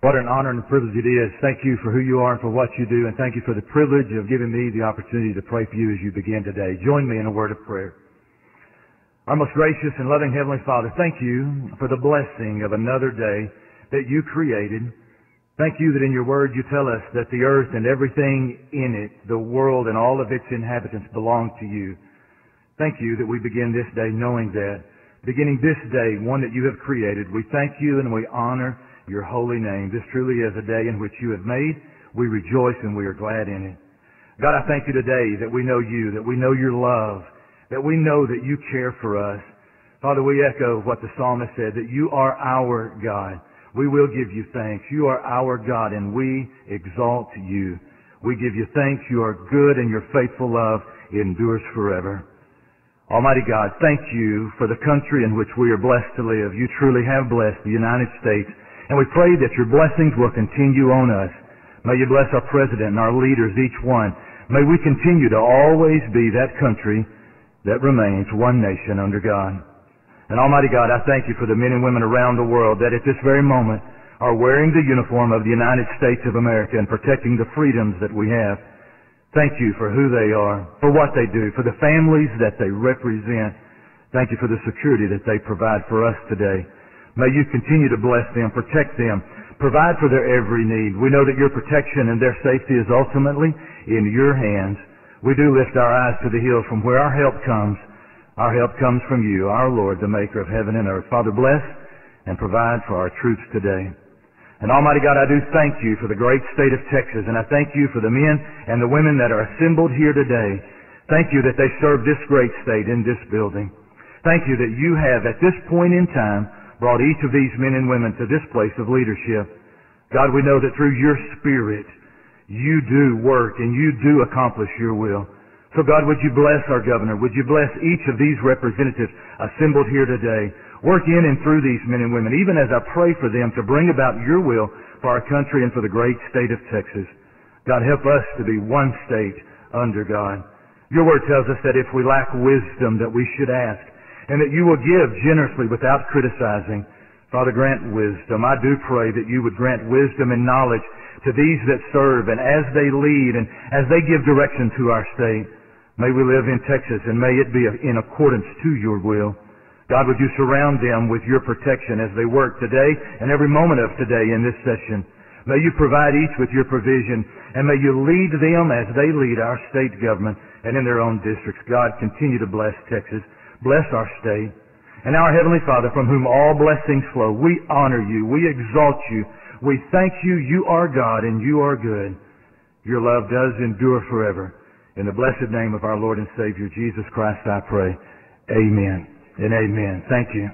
What an honor and a privilege it is. Thank you for who you are and for what you do, and thank you for the privilege of giving me the opportunity to pray for you as you begin today. Join me in a word of prayer. Our most gracious and loving Heavenly Father, thank you for the blessing of another day that you created. Thank you that in your word you tell us that the earth and everything in it, the world and all of its inhabitants belong to you. Thank you that we begin this day knowing that. Beginning this day, one that you have created, we thank you and we honor your holy name. This truly is a day in which you have made. We rejoice and we are glad in it. God, I thank you today that we know you, that we know your love, that we know that you care for us. Father, we echo what the psalmist said, that you are our God. We will give you thanks. You are our God and we exalt you. We give you thanks. You are good and your faithful love endures forever. Almighty God, thank you for the country in which we are blessed to live. You truly have blessed the United States. And we pray that your blessings will continue on us. May you bless our president and our leaders, each one. May we continue to always be that country that remains one nation under God. And Almighty God, I thank you for the men and women around the world that at this very moment are wearing the uniform of the United States of America and protecting the freedoms that we have. Thank you for who they are, for what they do, for the families that they represent. Thank you for the security that they provide for us today. May you continue to bless them, protect them, provide for their every need. We know that your protection and their safety is ultimately in your hands. We do lift our eyes to the hills from where our help comes. Our help comes from you, our Lord, the maker of heaven and earth. Father, bless and provide for our troops today. And Almighty God, I do thank you for the great state of Texas, and I thank you for the men and the women that are assembled here today. Thank you that they serve this great state in this building. Thank you that you have, at this point in time, brought each of these men and women to this place of leadership. God, we know that through your Spirit, you do work and you do accomplish your will. So God, would you bless our governor? Would you bless each of these representatives assembled here today? Work in and through these men and women, even as I pray for them to bring about your will for our country and for the great state of Texas. God, help us to be one state under God. Your word tells us that if we lack wisdom, that we should ask, and that you will give generously without criticizing. Father, grant wisdom. I do pray that you would grant wisdom and knowledge to these that serve, and as they lead and as they give direction to our state. May we live in Texas, and may it be in accordance to your will. God, would you surround them with your protection as they work today and every moment of today in this session. May you provide each with your provision, and may you lead them as they lead our state government and in their own districts. God, continue to bless Texas. Bless our state. And our Heavenly Father, from whom all blessings flow, we honor you. We exalt you. We thank you. You are God and you are good. Your love does endure forever. In the blessed name of our Lord and Savior, Jesus Christ, I pray. Amen and amen. Thank you.